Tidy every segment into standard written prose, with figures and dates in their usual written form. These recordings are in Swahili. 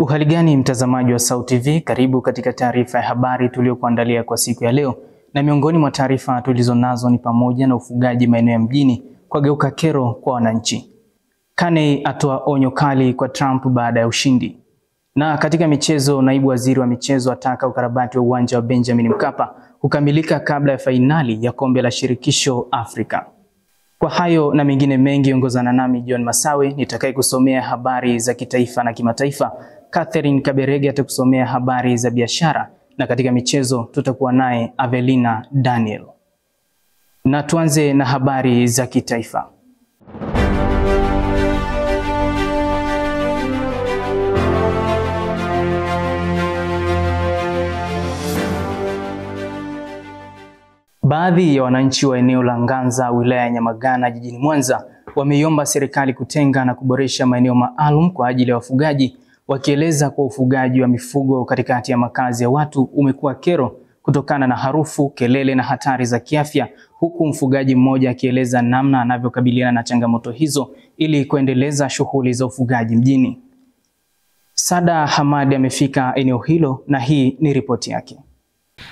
Uhali gani mtazamaji wa SAUT TV, karibu katika taarifa ya habari tuliyokuandalia kwa siku ya leo. Na miongoni mwa taarifa tulizonazo ni pamoja na ufugaji maeneo ya mjini kwa geuka kero kwa wananchi. Kane atoa onyo kali kwa Trump baada ya ushindi. Na katika michezo, naibu waziri wa michezo ataka ukarabati wa uwanja wa Benjamin Mkapa kukamilika kabla ya fainali ya kombe la shirikisho Afrika. Kwa hayo na mengine mengi, ongozana nami John Masawe nitakaye kusomea habari za kitaifa na kimataifa. Catherine Kaberege atakusomea habari za biashara, na katika michezo tutakuwa naye Avelina Daniel. Na tuanze na habari za kitaifa. Baadhi ya wananchi wa eneo la Nganza, wilaya ya Nyamagana, jijini Mwanza, wameiomba serikali kutenga na kuboresha maeneo maalum kwa ajili ya wafugaji, wakieleza kwa ufugaji wa mifugo katikati ya makazi ya watu umekuwa kero kutokana na harufu, kelele na hatari za kiafya, huku mfugaji mmoja akieleza namna anavyokabiliana na changamoto hizo ili kuendeleza shughuli za ufugaji mjini. Sada Hamadi amefika eneo hilo na hii ni ripoti yake.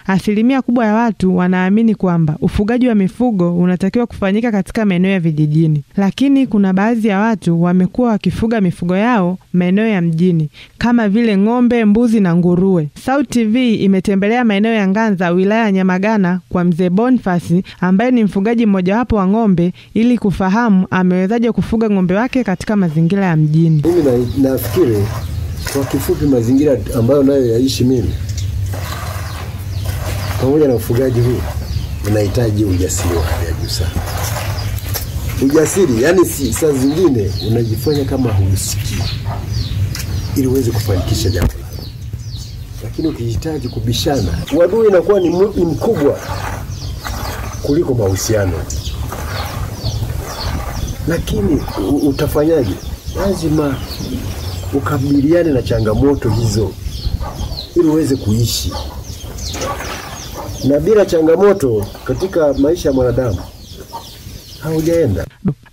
Asilimia kubwa ya watu wanaamini kwamba ufugaji wa mifugo unatakiwa kufanyika katika maeneo ya vijijini, lakini kuna baadhi ya watu wamekuwa wakifuga mifugo yao maeneo ya mjini kama vile ng'ombe, mbuzi na nguruwe. SAUT TV imetembelea maeneo ya Nganza, wilaya ya Nyamagana, kwa mzee Boniface ambaye ni mfugaji mmojawapo wa ng'ombe ili kufahamu amewezaje kufuga ng'ombe wake katika mazingira ya mjini. Mimi nafikiri kwa kifupi mazingira ambayo nayo yaishi mimi pamoja na ufugaji huu unahitaji ujasiri wa hali ya juu sana. Ujasiri, yani si saa zingine unajifanya kama husikii ili uweze kufanikisha jambo. Lakini ukihitaji kubishana, uadui inakuwa ni mkubwa kuliko mahusiano. Lakini utafanyaje? Lazima ukabiliane na changamoto hizo ili uweze kuishi. Na bila changamoto katika maisha ya mwanadamu haujaenda.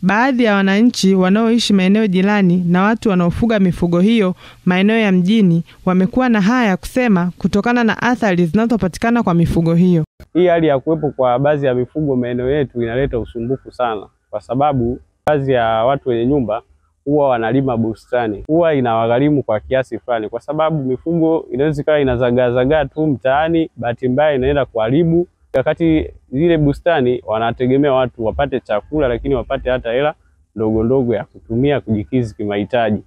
Baadhi ya wananchi wanaoishi maeneo jirani na watu wanaofuga mifugo hiyo maeneo ya mjini wamekuwa na haya kusema kutokana na athari zinazopatikana kwa mifugo hiyo. Hii hali ya kuwepo kwa baadhi ya mifugo maeneo yetu inaleta usumbufu sana, kwa sababu baadhi ya watu wenye nyumba huwa wanalima bustani, huwa inawagharimu kwa kiasi fulani, kwa sababu mifugo inaweza ikawa inazagaa tu mtaani, bahati mbaya inaenda kuharibu. Wakati zile bustani wanategemea watu wapate chakula, lakini wapate hata hela ndogo ndogo ya kutumia kujikizi kimahitaji.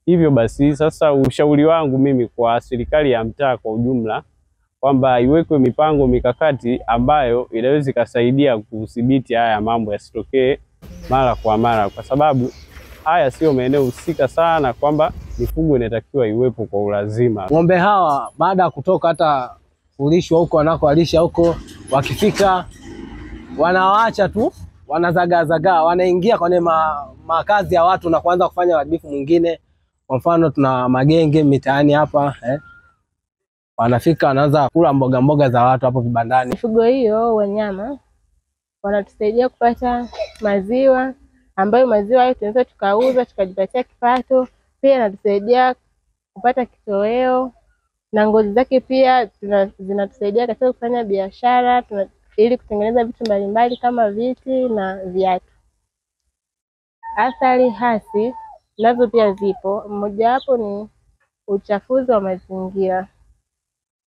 Hivyo basi sasa ushauri wangu mimi kwa serikali ya mtaa kwa ujumla kwamba iwekwe mipango mikakati ambayo inaweza kusaidia kudhibiti haya mambo yasitokee mara kwa mara, kwa sababu haya sio maeneo husika sana kwamba mifugo inatakiwa iwepo kwa ulazima. Ng'ombe hawa baada ya kutoka hata kulishwa huko wanakoalisha huko, wakifika wanawaacha tu wanazagaa, wanaingia kwenye makazi ya watu na kuanza kufanya uharibifu mwingine. Kwa mfano tuna magenge mitaani hapa wanafika wanaanza kula mboga za watu hapo vibandani. Mifugo hiyo wanyama wanatusaidia kupata maziwa, ambayo maziwa hayo tunaweza tukauza tukajipatia kipato. Pia inatusaidia kupata kitoweo, na ngozi zake pia zinatusaidia katika kufanya biashara ili kutengeneza vitu mbalimbali kama viti na viatu. Athari hasi nazo pia zipo. Mojawapo ni uchafuzi wa mazingira.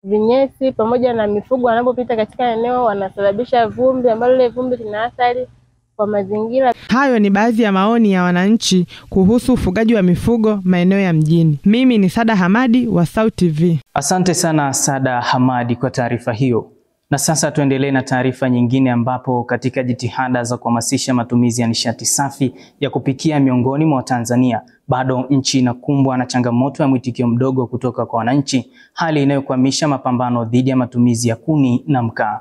Vinyesi pamoja na mifugo wanapopita katika eneo wanasababisha vumbi, ambalo ile vumbi lina athari kwa mazingira. Hayo ni baadhi ya maoni ya wananchi kuhusu ufugaji wa mifugo maeneo ya mjini. Mimi ni Sada Hamadi wa SAUT TV. Asante sana Sada Hamadi kwa taarifa hiyo. Na sasa tuendelee na taarifa nyingine, ambapo katika jitihada za kuhamasisha matumizi ya nishati safi ya kupikia miongoni mwa Tanzania, bado nchi inakumbwa na changamoto ya mwitikio mdogo kutoka kwa wananchi, hali inayokwamisha mapambano dhidi ya matumizi ya kuni na mkaa.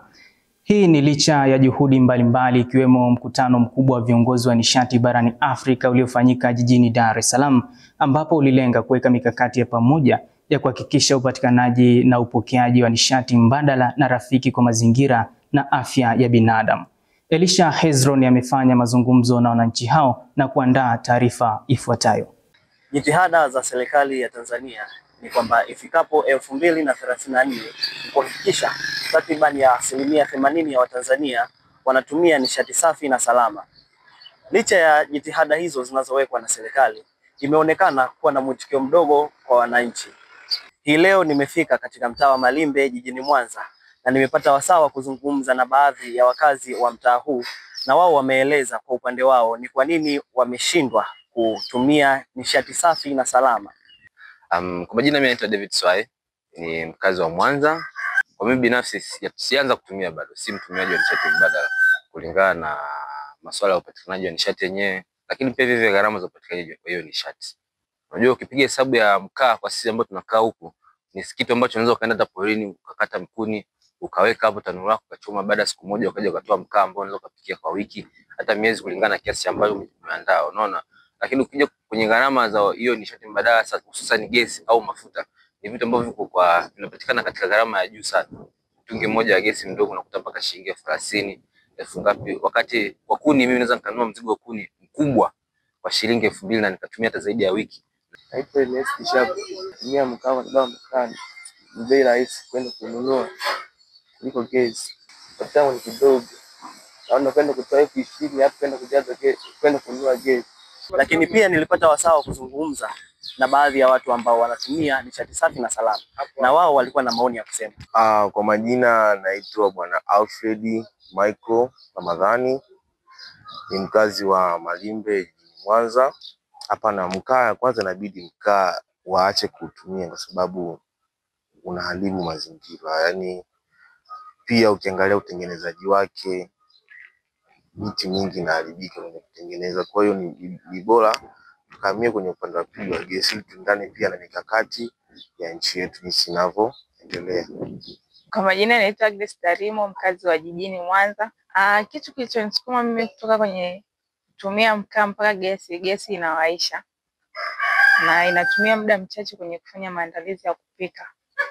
Hii ni licha ya juhudi mbalimbali ikiwemo mkutano mkubwa wa viongozi wa nishati barani Afrika uliofanyika jijini Dar es Salaam, ambapo ulilenga kuweka mikakati ya pamoja ya kuhakikisha upatikanaji na upokeaji wa nishati mbadala na rafiki kwa mazingira na afya ya binadamu. Elisha Hezron amefanya mazungumzo na wananchi hao na kuandaa taarifa ifuatayo. Jitihada za serikali ya Tanzania ni kwamba ifikapo 2034 kuhakikisha takriban ya 80% ya Watanzania wanatumia nishati safi na salama. Licha ya jitihada hizo zinazowekwa na serikali, imeonekana kuwa na mwitikio mdogo kwa wananchi. Hii leo nimefika katika mtaa wa Malimbe jijini Mwanza na nimepata wasaa wa kuzungumza na baadhi ya wakazi wa mtaa huu, na wao wameeleza kwa upande wao ni kwa nini wameshindwa kutumia nishati safi na salama. Kwa majina mimi naitwa David Swai, ni mkazi wa Mwanza. Kwa mimi binafsi sianza kutumia bado, si mtumiaji wa nishati mbadala kulingana na masuala ya upatikanaji wa nishati yenyewe, lakini pia vile gharama za upatikanaji wa hiyo nishati. Unajua ukipiga hesabu ya mkaa kwa sisi ambao tunakaa huku, ni kitu ambacho unaweza kaenda hata porini ukakata mkuni, ukaweka hapo tanuru lako ukachoma, baada ya siku moja ukaja ukatoa mkaa ambao unaweza kupikia kwa wiki hata miezi kulingana na kiasi ambacho umeandaa, unaona. Lakini ukija kwenye gharama za hiyo nishati mbadala, hususan gesi au mafuta, ni vitu ambavyo vinapatikana katika gharama ya juu sana. Mtungi mmoja wa gesi mdogo unakuta mpaka shilingi 30,000, 1000 ngapi, wakati kwa kuni mimi naweza nikanunua mzigo wa kuni mkubwa kwa shilingi 2000 na nikatumia hata zaidi ya wiki. Hapo ile kishabu tumia mkaa kwa sababu mkaa ni bei rahisi kwenda kununua kuliko gesi. Kwa ni kidogo. Naona kwenda kutoa 20,000 hapo kwenda kujaza gesi, kwenda kununua gesi. Lakini pia nilipata wasaa wa kuzungumza na baadhi ya watu ambao wanatumia nishati safi na salama, na wao walikuwa na maoni ya kusema. Kwa majina naitwa Bwana Alfred Michael Ramadhani, ni mkazi wa Malimbe jijini Mwanza. Hapa na mkaa, kwanza inabidi mkaa waache kutumia kwa sababu unaharibu mazingira. Yaani pia ukiangalia utengenezaji wake, miti mingi inaharibika kwenye kutengeneza. Kwa hiyo ni bora tukamie kwenye upande wa pili wa gesi, tuendane pia na mikakati ya nchi yetu jinsi inavyoendelea. Kwa majina naitwa Agnes Tarimo, mkazi wa jijini Mwanza. Kitu kilichonisukuma mimi kutoka kwenye kutumia mkaa mpaka gesi inawaisha na inatumia muda mchache kwenye kufanya maandalizi ya kupika.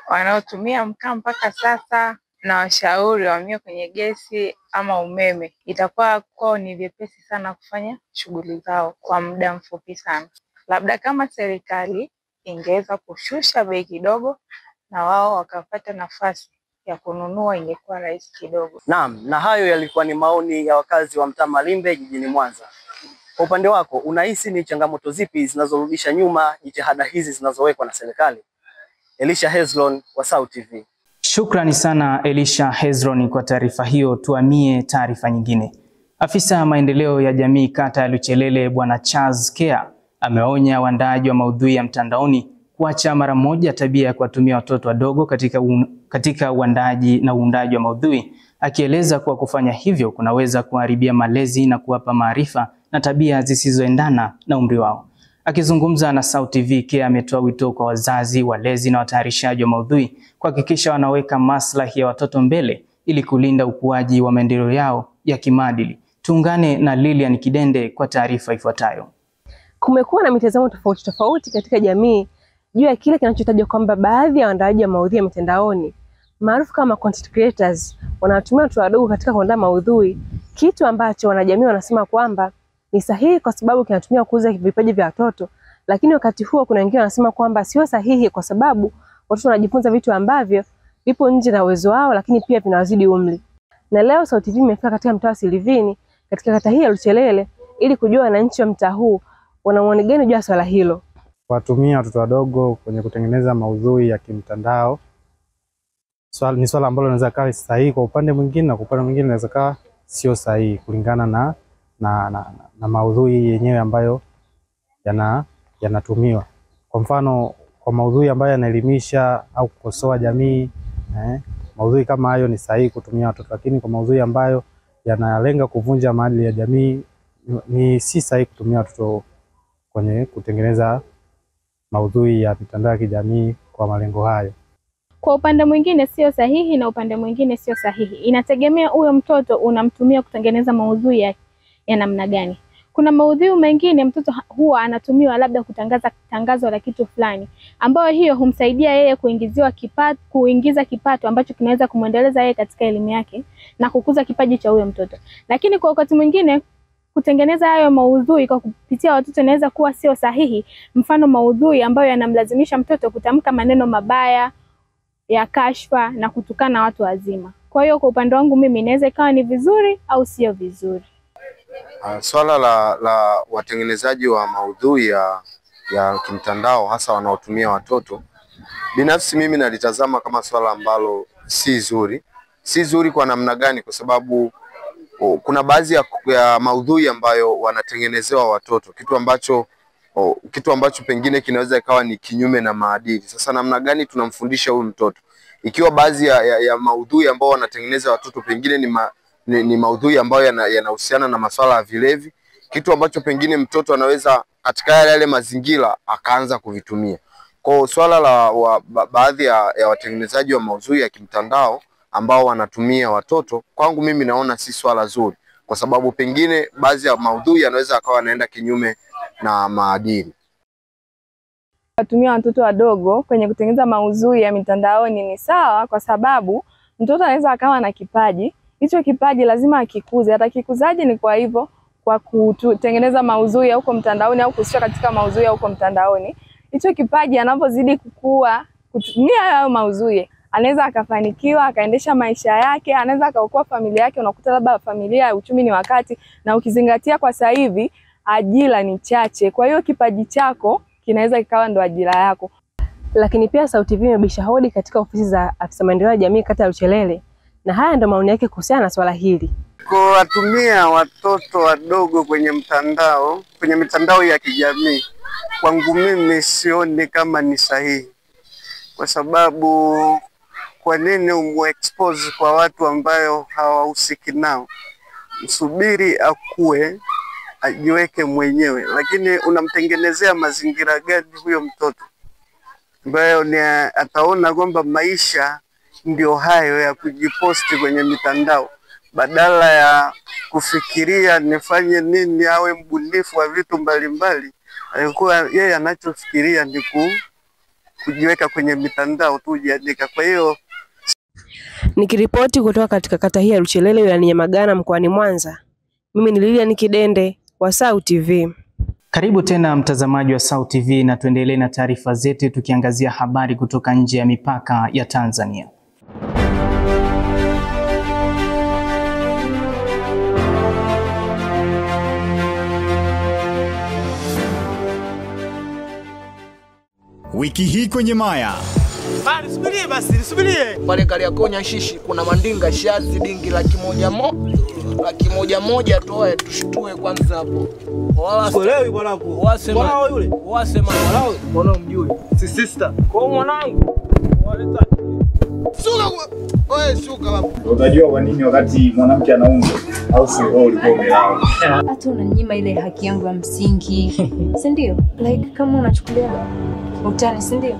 Wanaotumia mkaa mpaka sasa na washauri wahamie kwenye gesi ama umeme, itakuwa kwao ni vyepesi sana kufanya shughuli zao kwa muda mfupi sana. Labda kama serikali ingeweza kushusha bei kidogo na wao wakapata nafasi ya kununua, ingekuwa rahisi kidogo. Naam, na hayo yalikuwa ni maoni ya wakazi wa mtaa Malimbe jijini Mwanza. Kwa upande wako, unahisi ni changamoto zipi zinazorudisha nyuma jitihada hizi zinazowekwa na serikali? Elisha Hezron wa SAUT TV. Shukrani sana Elisha Hezron kwa taarifa hiyo. Tuhamie taarifa nyingine. Afisa maendeleo ya jamii kata ya Luchelele Bwana Charles Kea ameonya waandaaji wa maudhui ya mtandaoni kuacha mara moja tabia ya kuwatumia watoto wadogo katika uandaaji na uundaji wa maudhui, akieleza kuwa kufanya hivyo kunaweza kuharibia malezi na kuwapa maarifa na tabia zisizoendana na umri wao. Akizungumza na SAUT TV, Kea ametoa wito kwa wazazi, walezi na watayarishaji wa maudhui kuhakikisha wanaweka maslahi ya watoto mbele ili kulinda ukuaji wa maendeleo yao ya kimaadili. Tuungane na Lilian Kidende kwa taarifa ifuatayo. Kumekuwa na mitazamo tofauti katika jamii juu ya kile kinachotajwa kwamba baadhi ya waandaaji wa maudhui ya mitandaoni maarufu kama content creators wanatumia watoto wadogo katika kuandaa maudhui, kitu ambacho wanajamii wanasema kwamba ni sahihi kwa sababu kinatumia kukuza vipaji vya watoto, lakini wakati huo kuna wengine wanasema kwamba sio sahihi kwa sababu watoto wanajifunza vitu ambavyo vipo nje na uwezo wao, lakini pia vinawazidi umri. Na leo SAUT TV imefika katika mtaa wa Silivini katika kata hii ya Luchelele ili kujua wananchi wa mtaa huu wana maoni gani juu ya swala hilo. Watumia watoto wadogo kwenye kutengeneza maudhui ya kimtandao ni swala ambalo linaweza kuwa sahihi kwa upande mwingine, na kwa upande mwingine linaweza kuwa sio sahihi kulingana na maudhui yenyewe ambayo yanatumiwa. Kwa mfano, kwa maudhui ambayo yanaelimisha au kukosoa jamii, maudhui kama hayo ni sahihi kutumia watoto, lakini kwa maudhui ambayo yanalenga kuvunja maadili ya jamii ni si sahihi kutumia watoto kwenye kutengeneza maudhui ya mitandao ya kijamii kwa malengo hayo. Kwa upande mwingine sio sahihi na upande mwingine sio sahihi. Inategemea huyo mtoto unamtumia kutengeneza maudhui ya namna gani. Kuna maudhui mengine mtoto huwa anatumiwa labda kutangaza tangazo la kitu fulani, ambayo hiyo humsaidia yeye kuingiza kipato ambacho kinaweza kumuendeleza yeye katika elimu yake na kukuza kipaji cha huyo mtoto. Lakini kwa wakati mwingine kutengeneza hayo maudhui kwa kupitia watoto inaweza kuwa sio sahihi. Mfano maudhui ambayo yanamlazimisha mtoto kutamka maneno mabaya ya kashfa na kutukana watu wazima. Kwa hiyo kwa upande wangu mimi inaweza ikawa ni vizuri au sio vizuri. Swala la watengenezaji wa maudhui ya kimtandao hasa wanaotumia watoto, binafsi mimi nalitazama kama swala ambalo si zuri. Si zuri kwa namna gani? Kwa sababu kuna baadhi ya maudhui ambayo wanatengenezewa watoto, kitu ambacho pengine kinaweza ikawa ni kinyume na maadili. Sasa namna gani tunamfundisha huyu mtoto ikiwa baadhi ya maudhui ambao wanatengeneza watoto pengine ni maudhui ambayo yanahusiana na masuala ya vilevi, kitu ambacho pengine mtoto anaweza katika yale mazingira akaanza kuvitumia. Kwa swala la baadhi ya watengenezaji wa maudhui ya kimtandao ambao wanatumia watoto, kwangu mimi naona si swala zuri, kwa sababu pengine baadhi ya maudhui yanaweza akawa yanaenda kinyume na maadili. Kutumia watoto wadogo kwenye kutengeneza maudhui ya mitandaoni ni sawa, kwa sababu mtoto anaweza akawa na kipaji. Hicho kipaji lazima akikuze. Atakikuzaje? Ni kwa hivyo kwa kutengeneza maudhui ya huko mtandaoni au kushika katika maudhui ya huko mtandaoni. Hicho kipaji anapozidi kukua kutumia hayo maudhui, anaweza akafanikiwa, akaendesha maisha yake, anaweza akaokoa familia yake. Unakuta labda familia uchumi ni wakati, na ukizingatia kwa sasa hivi ajira ni chache. Kwa hiyo kipaji chako kinaweza kikawa ndo ajira yako. Lakini pia Sauti TV imebisha hodi katika ofisi za afisa maendeleo ya jamii kata ya Luchelele, na haya ndo maoni yake kuhusiana na swala hili. Kuwatumia watoto wadogo kwenye mitandao ya kijamii, kwangu mimi sioni kama ni sahihi. Kwa sababu kwa nini umexpose kwa watu ambayo hawahusiki nao? Msubiri akue, ajiweke mwenyewe. Lakini unamtengenezea mazingira gani huyo mtoto ambayo ni ataona kwamba maisha ndio hayo ya kujiposti kwenye mitandao, badala ya kufikiria nifanye nini, awe mbunifu wa vitu mbalimbali. Alikuwa yeye anachofikiria ni kujiweka kwenye mitandao tu, jiandika. Kwa hiyo nikiripoti kutoka katika kata hii ya Luchelele wilayani Nyamagana mkoani Mwanza, mimi ni Lilian Kidende wa Sauti TV. Karibu tena mtazamaji wa Sauti TV, na tuendelee na taarifa zetu tukiangazia habari kutoka nje ya mipaka ya Tanzania. Wiki hii kwenye Maya. Nisubirie basi, nisubirie. Pale Kariakoo Nyashishi kuna mandinga shazi dingi laki moja toa tushtue kwanza hapo. Wala kuelewi bwanangu. Wasema mwanao yule. Wasema mwanao. Mbona mjui? Si sister. Kwa mwanangu. Waleta. Suka wewe suka hapo. Unajua kwa nini wakati mwanamke anaumwa au si wewe ulikuwa umelala? Hata unanyima ile haki yangu ya msingi. Si ndio? Like kama unachukulia utani, si ndio?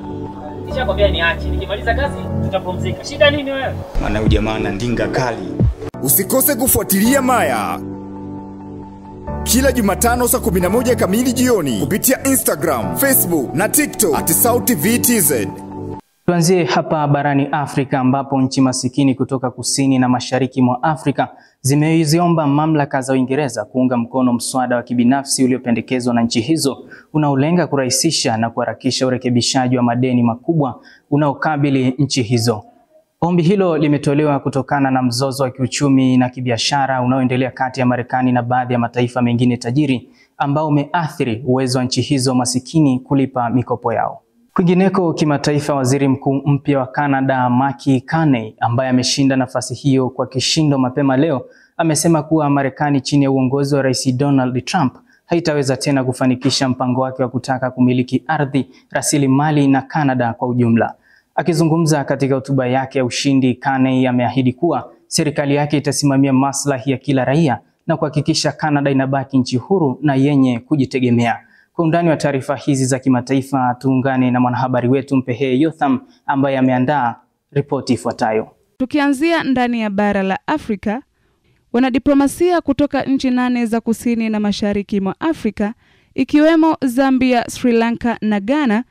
Nishakwambia niache. Nikimaliza kazi tutapumzika. Shida nini wewe? Maana huyu jamaa ana ndinga kali. Usikose kufuatilia Maya kila Jumatano saa 11 kamili jioni kupitia Instagram, Facebook na TikTok @SauTVTZ. Tuanzie hapa barani Afrika, ambapo nchi masikini kutoka kusini na mashariki mwa Afrika zimeziomba mamlaka za Uingereza kuunga mkono mswada wa kibinafsi uliopendekezwa na nchi hizo unaolenga kurahisisha na kuharakisha urekebishaji wa madeni makubwa unaokabili nchi hizo. Ombi hilo limetolewa kutokana na mzozo wa kiuchumi na kibiashara unaoendelea kati ya Marekani na baadhi ya mataifa mengine tajiri, ambao umeathiri uwezo wa nchi hizo masikini kulipa mikopo yao. Kwingineko kimataifa, waziri mkuu mpya wa Canada Mark Carney, ambaye ameshinda nafasi hiyo kwa kishindo mapema leo, amesema kuwa Marekani chini ya uongozi wa Rais Donald Trump haitaweza tena kufanikisha mpango wake wa kutaka kumiliki ardhi, rasilimali na Canada kwa ujumla. Akizungumza katika hotuba yake ya ushindi, Carney ameahidi kuwa serikali yake itasimamia maslahi ya kila raia na kuhakikisha Canada inabaki nchi huru na yenye kujitegemea. Kwa undani wa taarifa hizi za kimataifa, tuungane na mwanahabari wetu Mpehe Yotham ambaye ameandaa ripoti ifuatayo. Tukianzia ndani ya bara la Afrika, wanadiplomasia kutoka nchi 8 za kusini na mashariki mwa Afrika, ikiwemo Zambia, Sri Lanka na Ghana,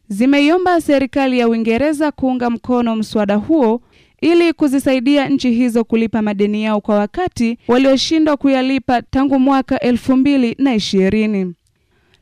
zimeiomba serikali ya Uingereza kuunga mkono mswada huo ili kuzisaidia nchi hizo kulipa madeni yao kwa wakati walioshindwa kuyalipa tangu mwaka 2020.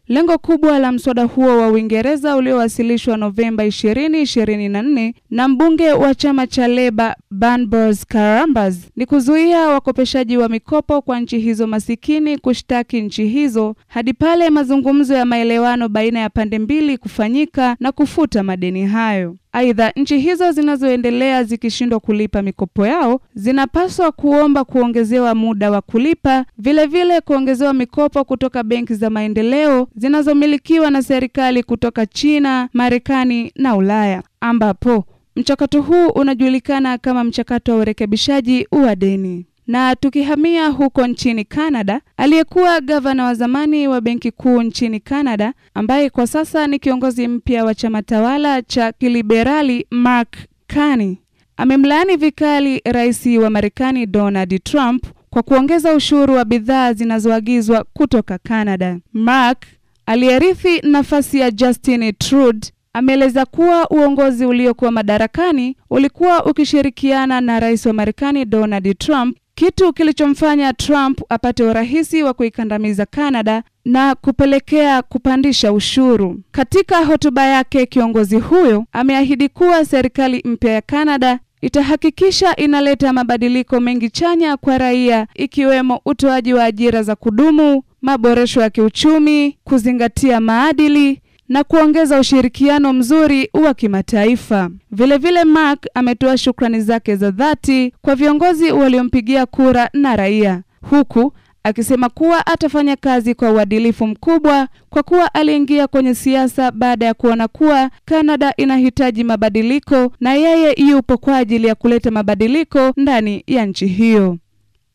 Lengo kubwa la mswada huo wa Uingereza uliowasilishwa Novemba 2024 na mbunge wa chama cha Labour Barnabas Karambas ni kuzuia wakopeshaji wa mikopo kwa nchi hizo masikini kushtaki nchi hizo hadi pale mazungumzo ya maelewano baina ya pande mbili kufanyika na kufuta madeni hayo. Aidha, nchi hizo zinazoendelea zikishindwa kulipa mikopo yao zinapaswa kuomba kuongezewa muda wa kulipa, vile kuongezewa mikopo kutoka benki za maendeleo zinazomilikiwa na serikali kutoka China, Marekani na Ulaya, ambapo mchakato huu unajulikana kama mchakato wa urekebishaji wa deni. Na tukihamia huko nchini Canada, aliyekuwa gavana wa zamani wa benki kuu nchini Canada, ambaye kwa sasa ni kiongozi mpya wa chama tawala cha kiliberali Mark Carney, amemlaani vikali rais wa Marekani Donald Trump kwa kuongeza ushuru wa bidhaa zinazoagizwa kutoka Canada. Mark, aliyerithi nafasi ya Justin Trudeau, ameeleza kuwa uongozi uliokuwa madarakani ulikuwa ukishirikiana na rais wa Marekani Donald Trump, kitu kilichomfanya Trump apate urahisi wa kuikandamiza Canada na kupelekea kupandisha ushuru. Katika hotuba yake, kiongozi huyo ameahidi kuwa serikali mpya ya Canada itahakikisha inaleta mabadiliko mengi chanya kwa raia, ikiwemo utoaji wa ajira za kudumu, maboresho ya kiuchumi, kuzingatia maadili na kuongeza ushirikiano mzuri wa kimataifa. Vile Mark ametoa shukrani zake za dhati kwa viongozi waliompigia kura na raia, huku akisema kuwa atafanya kazi kwa uadilifu mkubwa kwa kuwa aliingia kwenye siasa baada ya kuona kuwa Canada inahitaji mabadiliko na yeye yupo kwa ajili ya kuleta mabadiliko ndani ya nchi hiyo.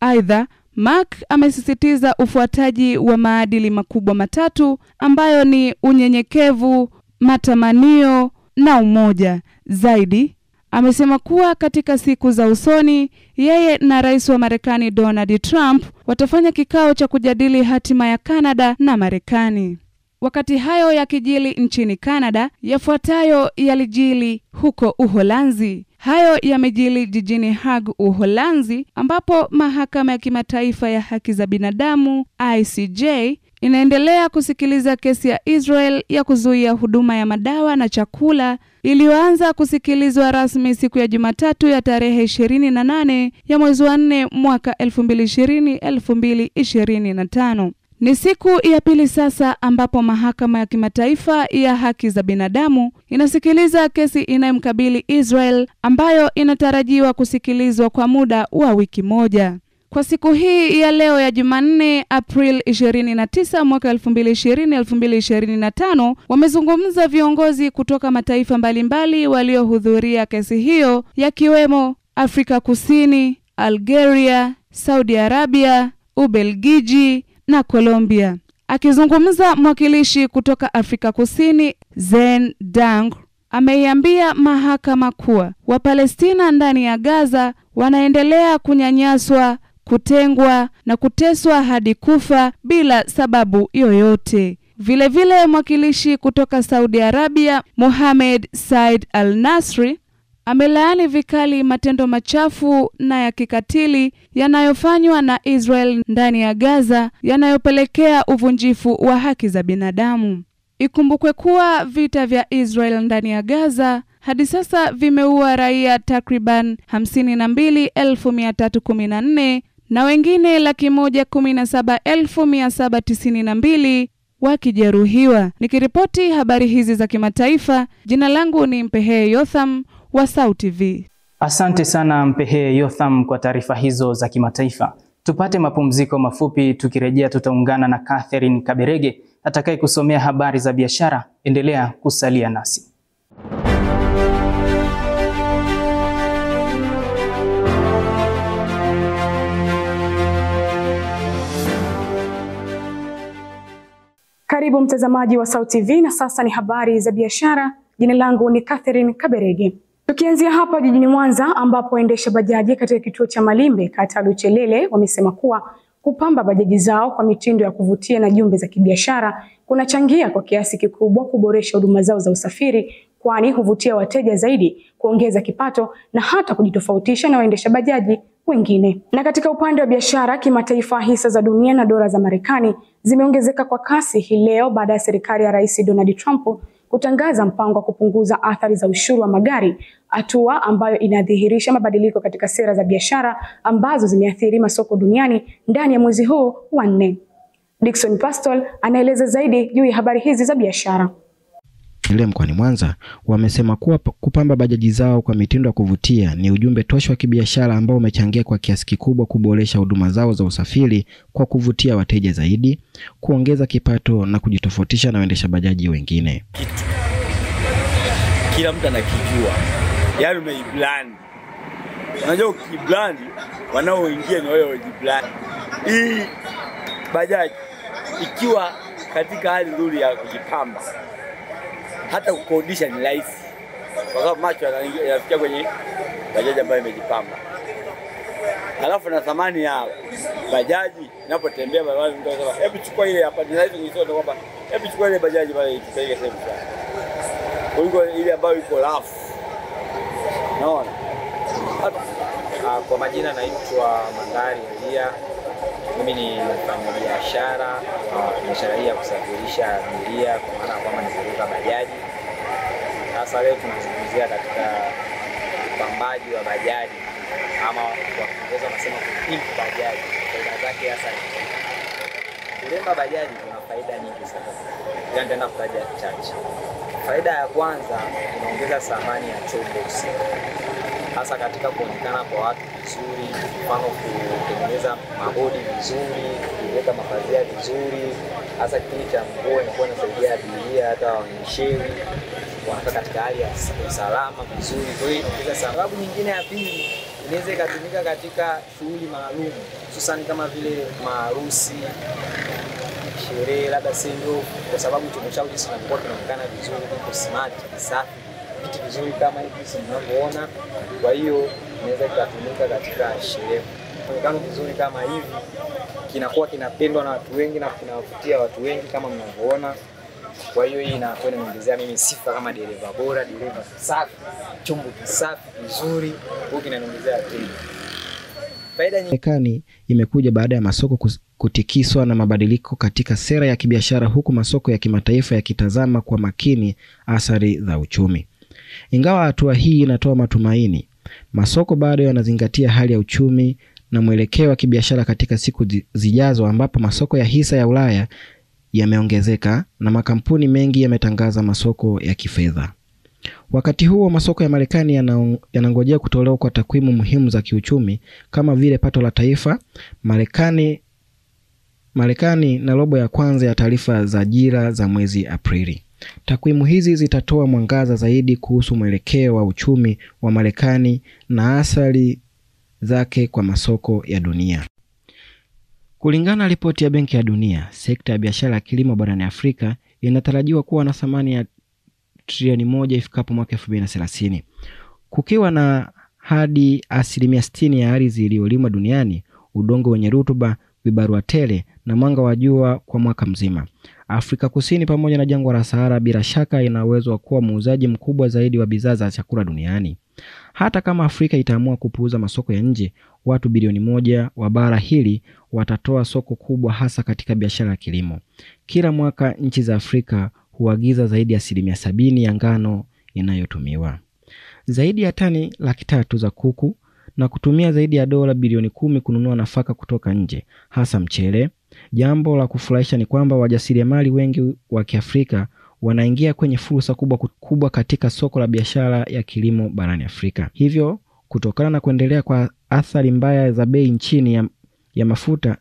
Aidha, Mark amesisitiza ufuataji wa maadili makubwa matatu ambayo ni unyenyekevu, matamanio na umoja. Zaidi, amesema kuwa katika siku za usoni, yeye na rais wa Marekani Donald Trump watafanya kikao cha kujadili hatima ya Canada na Marekani. Wakati hayo yakijili nchini Canada, yafuatayo yalijili huko Uholanzi. Hayo yamejili jijini Hague, Uholanzi, ambapo mahakama ya kimataifa ya haki za binadamu ICJ inaendelea kusikiliza kesi ya Israel ya kuzuia huduma ya madawa na chakula iliyoanza kusikilizwa rasmi siku ya Jumatatu ya tarehe 28 ya mwezi wa 4 mwaka 2025. Ni siku ya pili sasa ambapo mahakama ya kimataifa ya haki za binadamu inasikiliza kesi inayomkabili Israel ambayo inatarajiwa kusikilizwa kwa muda wa wiki moja. Kwa siku hii ya leo ya Jumanne, April 29 mwaka 2025, wamezungumza viongozi kutoka mataifa mbalimbali waliohudhuria kesi hiyo, yakiwemo Afrika Kusini, Algeria, Saudi Arabia, Ubelgiji na Colombia. Akizungumza, mwakilishi kutoka Afrika Kusini Zen Dang ameiambia mahakama kuwa Wapalestina ndani ya Gaza wanaendelea kunyanyaswa, kutengwa na kuteswa hadi kufa bila sababu yoyote. Vile mwakilishi kutoka Saudi Arabia Mohammed Said Al-Nasri amelaani vikali matendo machafu na ya kikatili yanayofanywa na Israel ndani ya Gaza yanayopelekea uvunjifu wa haki za binadamu. Ikumbukwe kuwa vita vya Israel ndani ya Gaza hadi sasa vimeua raia takriban 52,314 na wengine 117,792 wakijeruhiwa. Nikiripoti habari hizi za kimataifa, jina langu ni Mpehee Yotham wa SAUT TV. Asante sana Mpehee Yotham kwa taarifa hizo za kimataifa. Tupate mapumziko mafupi, tukirejea tutaungana na Catherine Kaberege atakaye kusomea habari za biashara. Endelea kusalia nasi. Karibu mtazamaji wa SAUT TV na sasa ni habari za biashara. Jina langu ni Catherine Kaberege. Tukianzia hapa jijini Mwanza ambapo waendesha bajaji katika kituo cha Malimbe kata ya Luchelele wamesema kuwa kupamba bajaji zao kwa mitindo ya kuvutia na jumbe za kibiashara kunachangia kwa kiasi kikubwa kuboresha huduma zao za usafiri kwani huvutia wateja zaidi, kuongeza kipato na hata kujitofautisha na waendesha bajaji wengine. Na katika upande wa biashara kimataifa, hisa za dunia na dola za Marekani zimeongezeka kwa kasi hii leo baada ya serikali ya Rais Donald Trump kutangaza mpango wa kupunguza athari za ushuru wa magari, hatua ambayo inadhihirisha mabadiliko katika sera za biashara ambazo zimeathiri masoko duniani ndani ya mwezi huu wa 4. Dickson Pastol anaeleza zaidi juu ya habari hizi za biashara. Ile mkoani Mwanza wamesema kuwa kupamba bajaji zao kwa mitindo ya kuvutia ni ujumbe tosha wa kibiashara ambao umechangia kwa kiasi kikubwa kuboresha huduma zao za usafiri kwa kuvutia wateja zaidi, kuongeza kipato na kujitofautisha na waendesha bajaji wengine. Kila mtu anakijua. Yaani umeibrand. Unajua ukibrand wanaoingia ni wale wajibrand. Hii bajaji ikiwa katika hali nzuri ya kujipamba, hata kukodisha ni rahisi, kwa sababu macho yanafikia kwenye bajaji ambayo imejipamba. Halafu na thamani ya bajaji inapotembea barabarani, mtu anasema hebu chukua ile hapa, ni rahisi kuisoma kwamba hebu chukua ile bajaji pale tupeleke sehemu fulani, kuliko ile ambayo iko rafu. Naona kwa majina naitwa Mandari Elia. Mimi ni mfanyabiashara wa biashara hii ya kusafirisha abiria, kwa maana kwamba nimeruka bajaji. Sasa leo tunazungumzia katika upambaji wa bajaji, ama kwa Kiingereza wanasema kupimp bajaji. Faida zake hasa ni kuremba bajaji kuna faida nyingi sana. Nitaenda kutaja chache. Faida ya kwanza, inaongeza thamani ya chombo husika, hasa katika kuonekana kwa watu vizuri, mfano kutengeneza mabodi vizuri, kuweka mapazia vizuri, hasa kipindi cha mvua inakuwa inasaidia abiria hata waonyeshewi wanakaa katika hali ya usalama vizuri. Kwa hiyo inaongeza. Sababu nyingine ya pili, inaweza ikatumika katika shughuli maalum, hususan kama vile maharusi, sherehe, labda sendo, kwa sababu chombo chao jinsi kinakuwa kinaonekana vizuri, kiko smart, safi, vitu vizuri kama hivi mnavyoona. Kwa hiyo inaweza ikatumika katika sherehe. Muonekano vizuri kama hivi kinakuwa kinapendwa na watu wengi na kinawavutia watu wengi kama mnavyoona. Kwa hiyo hii inakuwa inaongezea mimi sifa kama dereva bora, dereva safi, chombo kisafi vizuri, huko kinaniongezea tija. Marekani imekuja baada ya masoko kutikiswa na mabadiliko katika sera ya kibiashara, huku masoko ya kimataifa yakitazama kwa makini athari za uchumi. Ingawa hatua hii inatoa matumaini, masoko bado yanazingatia hali ya uchumi na mwelekeo wa kibiashara katika siku zijazo, ambapo masoko ya hisa ya Ulaya yameongezeka na makampuni mengi yametangaza masoko ya kifedha. Wakati huo masoko ya Marekani yanangojea kutolewa kwa takwimu muhimu za kiuchumi kama vile pato la taifa, Marekani na robo ya kwanza ya taarifa za ajira za mwezi Aprili. Takwimu hizi zitatoa mwangaza zaidi kuhusu mwelekeo wa uchumi wa Marekani na athari zake kwa masoko ya dunia. Kulingana na ripoti ya Benki ya Dunia, sekta ya biashara ya kilimo barani Afrika inatarajiwa kuwa na thamani ya trilioni 1 ifikapo mwaka 2030. Kukiwa na hadi 60% ya ardhi iliyolimwa duniani, udongo wenye rutuba, vibarua tele na mwanga wa jua kwa mwaka mzima. Afrika Kusini pamoja na jangwa la Sahara bila shaka ina uwezo wa kuwa muuzaji mkubwa zaidi wa bidhaa za chakula duniani. Hata kama Afrika itaamua kupuuza masoko ya nje, watu bilioni 1 wa bara hili watatoa soko kubwa hasa katika biashara ya kilimo. Kila mwaka nchi za Afrika huagiza zaidi ya 70% ya ngano inayotumiwa. Zaidi ya tani 300,000 za kuku na kutumia zaidi ya dola bilioni 10 kununua nafaka kutoka nje, hasa mchele. Jambo la kufurahisha ni kwamba wajasiriamali wengi wa Kiafrika wanaingia kwenye fursa kubwa katika soko la biashara ya kilimo barani Afrika. Hivyo kutokana na kuendelea kwa athari mbaya za bei nchini ya mafuta,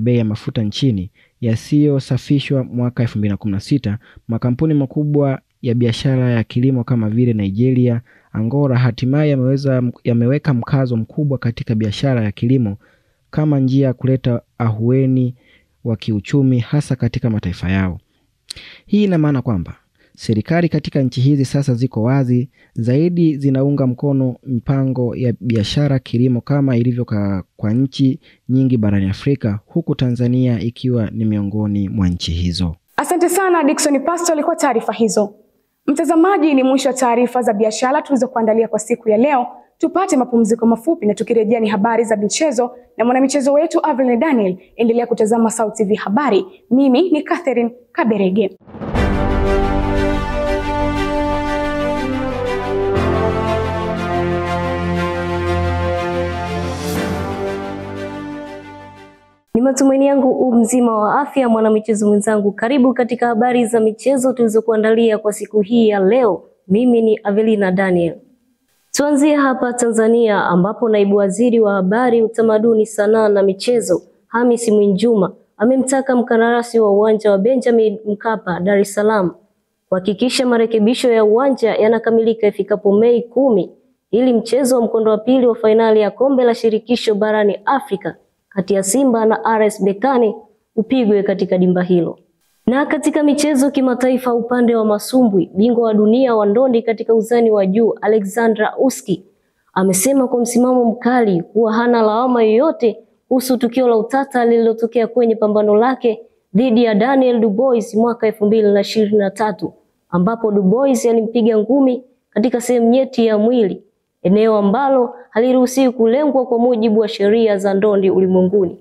bei ya mafuta nchini yasiyosafishwa mwaka 2016, makampuni makubwa ya biashara ya kilimo kama vile Nigeria, Angola hatimaye yameweka mkazo mkubwa katika biashara ya kilimo kama njia ya kuleta ahueni wa kiuchumi hasa katika mataifa yao. Hii ina maana kwamba serikali katika nchi hizi sasa ziko wazi zaidi, zinaunga mkono mpango ya biashara kilimo kama ilivyo kwa nchi nyingi barani Afrika, huku Tanzania ikiwa ni miongoni mwa nchi hizo. Asante Asante sana Dickson Pastor kwa taarifa hizo. Mtazamaji, ni mwisho wa taarifa za biashara tulizokuandalia kwa siku ya leo. Tupate mapumziko mafupi na tukirejea ni habari za michezo na mwanamichezo wetu Avril Daniel. Endelea kutazama SAUT TV habari. Mimi ni Catherine Kaberege. Ni matumaini yangu mzima wa afya mwanamichezo mwenzangu. Karibu katika habari za michezo tulizokuandalia kwa siku hii ya leo. Mimi ni Avelina Daniel. Tuanzie hapa Tanzania ambapo naibu waziri wa habari, utamaduni, sanaa na michezo Hamis Mwinjuma amemtaka mkandarasi wa uwanja wa Benjamin Mkapa Dar es Salaam kuhakikisha marekebisho ya uwanja yanakamilika ifikapo Mei 10 ili mchezo wa mkondo wa pili wa fainali ya kombe la shirikisho barani Afrika kati ya Simba na RS Berkane upigwe katika dimba hilo. Na katika michezo kimataifa, upande wa masumbwi, bingwa wa dunia wa ndondi katika uzani wa juu Alexandra Usyk amesema kwa msimamo mkali kuwa hana lawama yoyote kuhusu tukio la utata lililotokea kwenye pambano lake dhidi ya Daniel Dubois mwaka 2023 ambapo Dubois alimpiga ngumi katika sehemu nyeti ya mwili, eneo ambalo haliruhusiwi kulengwa kwa mujibu wa sheria za ndondi ulimwenguni,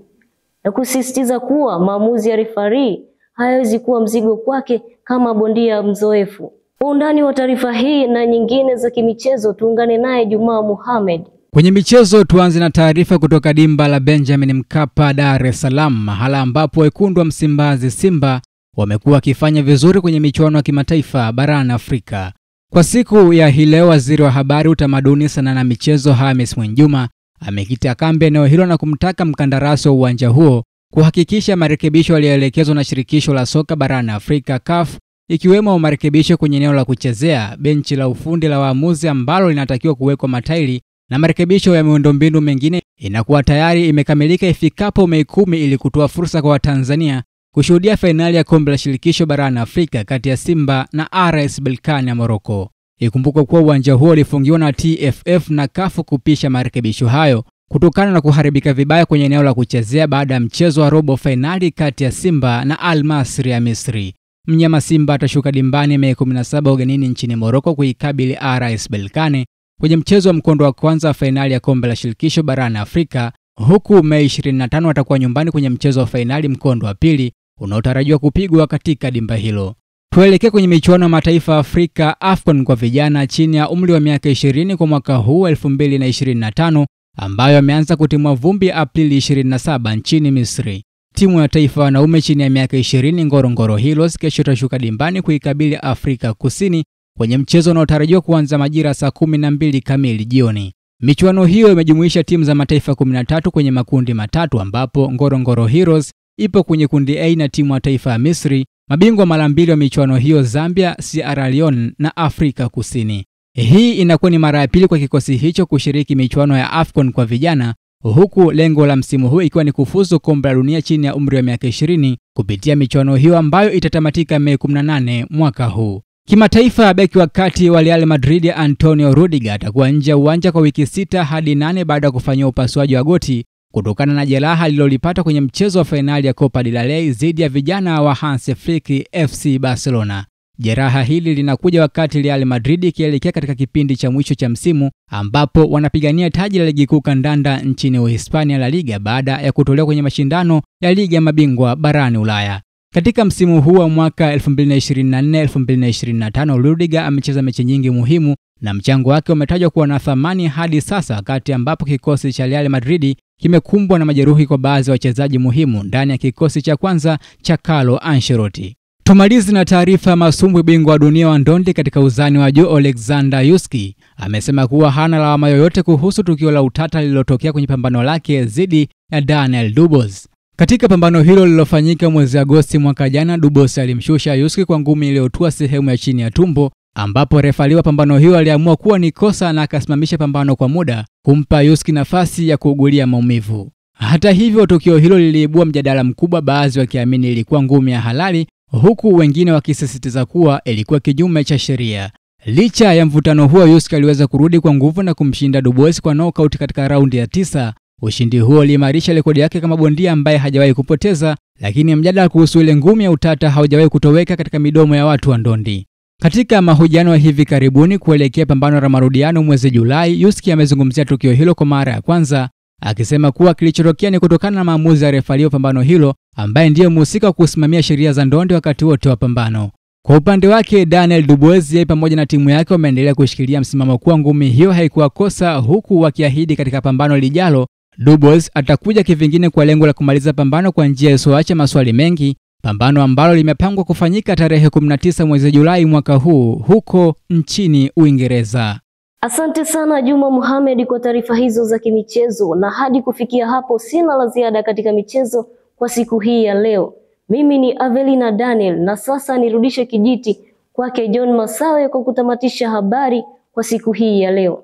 na kusisitiza kuwa maamuzi ya refarii hayawezi kuwa mzigo kwake kama bondia mzoefu. Kwa undani wa taarifa hii na nyingine za kimichezo, tuungane naye Jumaa Mohamed. Kwenye michezo tuanze na taarifa kutoka dimba la Benjamin Mkapa Dar es Salaam, mahala ambapo wekundu wa Msimbazi Simba wamekuwa wakifanya vizuri kwenye michuano ya kimataifa barani Afrika. Kwa siku ya hii leo, waziri wa habari, utamaduni, sanaa na michezo Hamis Mwinjuma amekita kambi eneo hilo na kumtaka mkandarasi wa uwanja huo kuhakikisha marekebisho yaliyoelekezwa na shirikisho la soka barani Afrika CAF, ikiwemo marekebisho kwenye eneo la kuchezea, benchi la ufundi la waamuzi ambalo linatakiwa kuwekwa matairi, na marekebisho ya miundombinu mengine inakuwa tayari imekamilika ifikapo Mei 10 ili kutoa fursa kwa Watanzania kushuhudia fainali ya kombe la shirikisho barani Afrika kati ya Simba na RS Berkane ya Morocco. Ikumbukwe kuwa uwanja huo ulifungiwa na TFF na CAF kupisha marekebisho hayo kutokana na kuharibika vibaya kwenye eneo la kuchezea baada ya mchezo wa robo fainali kati ya Simba na Al Masry ya Misri. Mnyama Simba atashuka dimbani Mei 17 ugenini nchini Morocco kuikabili RS Berkane kwenye mchezo wa mkondo wa kwanza wa fainali ya kombe la shirikisho barani Afrika, huku Mei 25 atakuwa nyumbani kwenye mchezo wa fainali mkondo wa pili unaotarajiwa kupigwa katika dimba hilo. Tuelekee kwenye michuano ya mataifa Afrika AFCON kwa vijana chini ya umri wa miaka 20 kwa mwaka huu 2025 ambayo ameanza kutimua vumbi Aprili 27 nchini Misri. Timu ya taifa wanaume chini ya miaka 20 Ngorongoro Heroes kesho itashuka dimbani kuikabili Afrika Kusini kwenye mchezo unaotarajiwa kuanza majira saa 12 kamili jioni. Michuano hiyo imejumuisha timu za mataifa 13 kwenye makundi matatu ambapo Ngorongoro Heroes ipo kwenye kundi A na timu ya taifa ya Misri, mabingwa mara mbili wa michuano hiyo Zambia, Sierra Leone na Afrika Kusini. Hii inakuwa ni mara ya pili kwa kikosi hicho kushiriki michuano ya AFCON kwa vijana, huku lengo la msimu huu ikiwa ni kufuzu kombe la dunia chini ya umri wa miaka 20 kupitia michuano hiyo ambayo itatamatika Mei 18 mwaka huu. Kimataifa, beki wa kati wa Real Madrid Antonio Rudiger atakuwa nje ya uwanja kwa wiki 6 hadi 8 baada ya kufanyia upasuaji wa goti kutokana na jeraha alilolipata kwenye mchezo wa fainali ya Copa del Rey dhidi ya vijana wa Hansi Flick FC Barcelona. Jeraha hili linakuja wakati Real Madrid ikielekea katika kipindi cha mwisho cha msimu ambapo wanapigania taji la ligi kuu kandanda nchini Uhispania La Liga baada ya kutolewa kwenye mashindano ya ligi ya mabingwa barani Ulaya. Katika msimu huu wa mwaka 2024-2025, Rudiger amecheza mechi nyingi muhimu na mchango wake umetajwa kuwa na thamani hadi sasa, wakati ambapo kikosi cha Real Madrid kimekumbwa na majeruhi kwa baadhi ya wachezaji muhimu ndani ya kikosi cha kwanza cha Carlo Ancelotti. Tumalizi na taarifa ya masumbwi. Bingwa wa dunia wa ndondi katika uzani wa juu Alexander Usyk amesema kuwa hana lawama yoyote kuhusu tukio la utata lililotokea kwenye pambano lake dhidi ya Daniel Dubois. Katika pambano hilo lililofanyika mwezi Agosti mwaka jana, Dubois alimshusha Usyk kwa ngumi iliyotua sehemu ya chini ya tumbo, ambapo refali wa pambano hilo aliamua kuwa ni kosa na akasimamisha pambano kwa muda kumpa Usyk nafasi ya kuugulia maumivu. Hata hivyo, tukio hilo liliibua mjadala mkubwa, baadhi wakiamini ilikuwa ngumi ya halali huku wengine wakisisitiza kuwa ilikuwa kinyume cha sheria. Licha ya mvutano huo, Usyk aliweza kurudi kwa nguvu na kumshinda Dubois kwa knockout katika raundi ya 9, Ushindi huo uliimarisha rekodi yake kama bondia ambaye hajawahi kupoteza, lakini mjadala kuhusu ile ngumi ya utata haujawahi kutoweka katika midomo ya watu wa ndondi. Katika mahojiano ya hivi karibuni kuelekea pambano la marudiano mwezi Julai, Yuski amezungumzia tukio hilo kwa mara ya kwanza, akisema kuwa kilichotokea ni kutokana na maamuzi ya refari wa pambano hilo ambaye ndiye mhusika wa kusimamia sheria za ndondi wakati wote wa pambano. Kwa upande wake, Daniel Dubois yeye pamoja na timu yake wameendelea kushikilia msimamo kuwa ngumi hiyo haikuwa kosa, huku wakiahidi katika pambano lijalo Dubois atakuja kivingine kwa lengo la kumaliza pambano kwa njia isiyoacha maswali mengi, pambano ambalo limepangwa kufanyika tarehe 19 mwezi Julai mwaka huu huko nchini Uingereza. Asante sana Juma Mohamed kwa taarifa hizo za kimichezo, na hadi kufikia hapo sina la ziada katika michezo kwa siku hii ya leo. Mimi ni Avelina Daniel, na sasa nirudishe kijiti kwake John Masawe kwa kutamatisha habari kwa siku hii ya leo.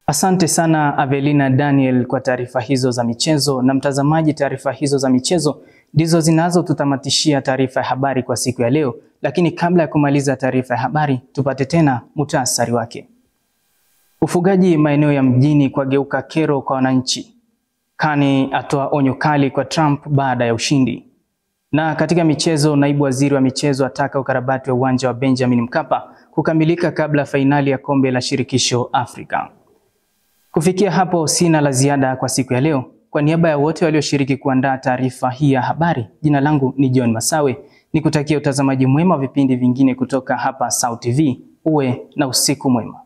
Asante sana Avelina Daniel kwa taarifa hizo za michezo. Na mtazamaji, taarifa hizo za michezo ndizo zinazotutamatishia taarifa ya habari kwa siku ya leo. Lakini kabla ya kumaliza taarifa ya habari, tupate tena muhtasari wake. Ufugaji maeneo ya mjini kwa geuka kero kwa wananchi. Kani atoa onyo kali kwa Trump baada ya ushindi. Na katika michezo, naibu waziri wa michezo ataka ukarabati wa uwanja wa Benjamin Mkapa kukamilika kabla fainali ya kombe la shirikisho Afrika. Kufikia hapo sina la ziada kwa siku ya leo. Kwa niaba ya wote walioshiriki kuandaa taarifa hii ya habari, jina langu ni John Masawe. Nikutakia utazamaji mwema wa vipindi vingine kutoka hapa SAUT TV. Uwe na usiku mwema.